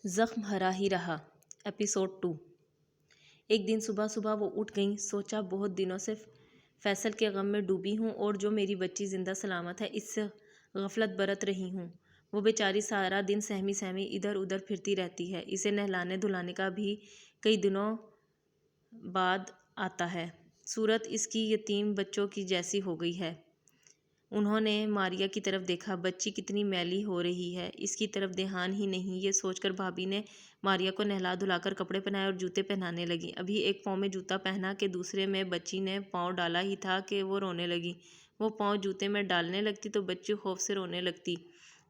زخم ہرا ہی رہا۔ ایپیسوڈ 2۔ ایک دن صبح صبح وہ اٹھ گئیں۔ سوچا بہت دنوں سے فیصل کے غم میں ڈوبی ہوں اور جو میری بچی زندہ سلامت ہے اس سے غفلت برت رہی ہوں۔ وہ بیچاری سارا دن سہمی سہمی ادھر ادھر پھرتی رہتی ہے۔ اسے نہلانے دھلانے کا بھی کئی دنوں بعد آتا ہے۔ صورت اس کی یتیم بچوں کی جیسی ہو گئی ہے۔ انہوں نے ماریا کی طرف دیکھا۔ بچی کتنی میلی ہو رہی ہے، اس کی طرف دھیان ہی نہیں۔ یہ سوچ کر بھابھی نے ماریا کو نہلا دھلا کر کپڑے پہنائے اور جوتے پہنانے لگیں۔ ابھی ایک پاؤں میں جوتا پہنا کہ دوسرے میں بچی نے پاؤں ڈالا ہی تھا کہ وہ رونے لگی۔ وہ پاؤں جوتے میں ڈالنے لگتی تو بچی خوف سے رونے لگتی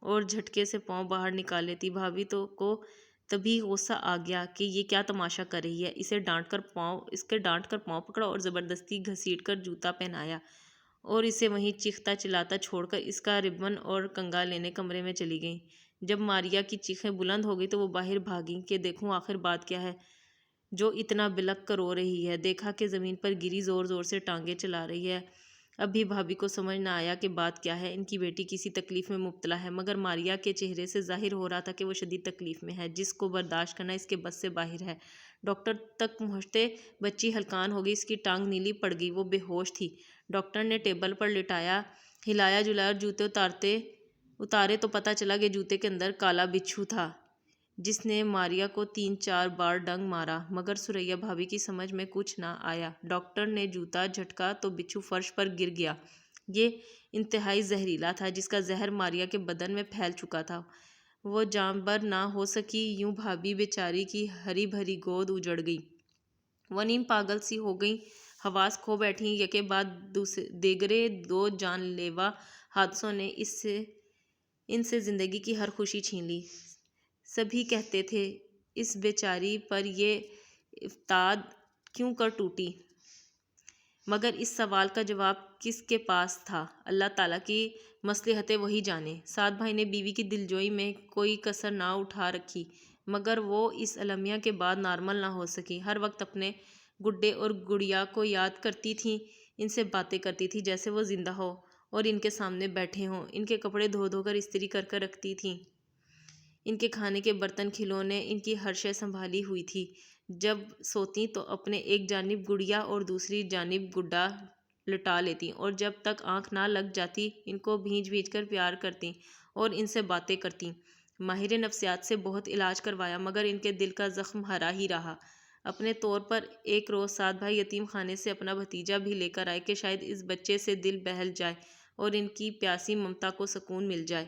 اور جھٹکے سے پاؤں باہر نکال لیتی۔ بھابھی کو تبھی غصہ آ گیا کہ یہ کیا تماشا کر رہی ہے۔ اسے ڈانٹ کر پاؤں پکڑا اور زبردستی گھسیٹ کر جوتا پہنایا اور اسے وہیں چیختا چلاتا چھوڑ کر اس کا ربن اور کنگا لینے کمرے میں چلی گئیں۔ جب ماریا کی چیخیں بلند ہو گئی تو وہ باہر بھاگیں کہ دیکھوں آخر بات کیا ہے جو اتنا بلک کر رو رہی ہے۔ دیکھا کہ زمین پر گری زور زور سے ٹانگیں چلا رہی ہے۔ اب بھی بھابھی کو سمجھ نہ آیا کہ بات کیا ہے۔ ان کی بیٹی کسی تکلیف میں مبتلا ہے، مگر ماریا کے چہرے سے ظاہر ہو رہا تھا کہ وہ شدید تکلیف میں ہے جس کو برداشت کرنا اس کے بس سے باہر ہے۔ ڈاکٹر تک پہنچتے بچی ہلکان ہو گئی، اس کی ٹانگ نیلی پڑ گئی، وہ بے ہوش تھی۔ ڈاکٹر نے ٹیبل پر لٹایا، ہلایا جلایا اور جوتے اتارے تو پتہ چلا کہ جوتے کے اندر کالا بچھو تھا جس نے ماریا کو 3-4 بار ڈنگ مارا، مگر سریا بھابھی کی سمجھ میں کچھ نہ آیا۔ ڈاکٹر نے جوتا جھٹکا تو بچھو فرش پر گر گیا۔ یہ انتہائی زہریلا تھا جس کا زہر ماریا کے بدن میں پھیل چکا تھا۔ وہ جانبر نہ ہو سکی، یوں بھابھی بیچاری کی ہری بھری گود اجڑ گئی۔ وہ نیم پاگل سی ہو گئیں، حواس کھو بیٹھیں۔ یکے بعد دیگرے 2 جان لیوا حادثوں نے ان سے زندگی کی ہر خوشی چھین لی۔ سبھی کہتے تھے اس بیچاری پر یہ افتاد کیوں کر ٹوٹی، مگر اس سوال کا جواب کس کے پاس تھا؟ اللہ تعالیٰ کی مصلحتیں وہی جانے۔ سعد بھائی نے بیوی کی دلجوئی میں کوئی کسر نہ اٹھا رکھی، مگر وہ اس المیہ کے بعد نارمل نہ ہو سکی۔ ہر وقت اپنے گڈے اور گڑیا کو یاد کرتی تھیں، ان سے باتیں کرتی تھیں جیسے وہ زندہ ہو اور ان کے سامنے بیٹھے ہوں۔ ان کے کپڑے دھو دھو کر استری کر کر رکھتی تھیں، ان کے کھانے کے برتن کھلونے، ان کی ہر شے سنبھالی ہوئی تھی۔ جب سوتیں تو اپنے ایک جانب گڑیا اور دوسری جانب گڈا لٹا لیتیں اور جب تک آنکھ نہ لگ جاتی ان کو بھینچ بھینچ کر پیار کرتیں اور ان سے باتیں کرتیں۔ ماہر نفسیات سے بہت علاج کروایا مگر ان کے دل کا زخم ہرا ہی رہا۔ اپنے طور پر ایک روز سعد بھائی یتیم خانے سے اپنا بھتیجا بھی لے کر آئے کہ شاید اس بچے سے دل بہل جائے اور ان کی پیاسی ممتا کو سکون مل جائے،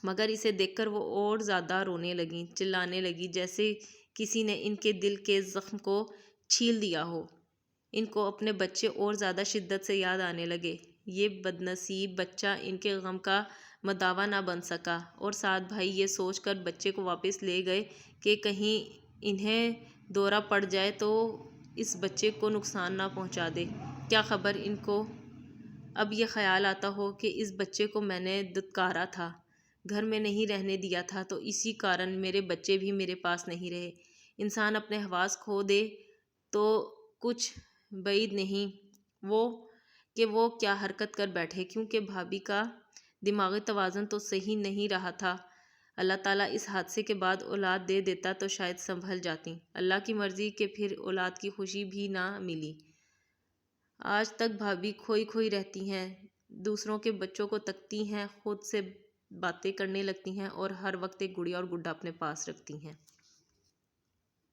مگر اسے دیکھ کر وہ اور زیادہ رونے لگیں، چلانے لگیں جیسے کسی نے ان کے دل کے زخم کو چھیل دیا ہو۔ ان کو اپنے بچے اور زیادہ شدت سے یاد آنے لگے۔ یہ بدنصیب بچہ ان کے غم کا مداوا نہ بن سکا اور سعد بھائی یہ سوچ کر بچے کو واپس لے گئے کہ کہیں انہیں دورہ پڑ جائے تو اس بچے کو نقصان نہ پہنچا دے۔ کیا خبر ان کو اب یہ خیال آتا ہو کہ اس بچے کو میں نے دھتکارا تھا، گھر میں نہیں رہنے دیا تھا تو اسی کارن میرے بچے بھی میرے پاس نہیں رہے۔ انسان اپنے حواس کھو دے تو کچھ بعید نہیں کہ وہ کیا حرکت کر بیٹھے، کیونکہ بھابھی کا دماغی توازن تو صحیح نہیں رہا تھا۔ اللہ تعالیٰ اس حادثے کے بعد اولاد دے دیتا تو شاید سنبھل جاتیں۔ اللہ کی مرضی کہ پھر اولاد کی خوشی بھی نہ ملی۔ آج تک بھابھی کھوئی کھوئی رہتی ہیں، دوسروں کے بچوں کو تکتی ہیں، خود سے باتیں کرنے لگتی ہیں اور ہر وقت ایک گڑیا اور گڈا اپنے پاس رکھتی ہیں۔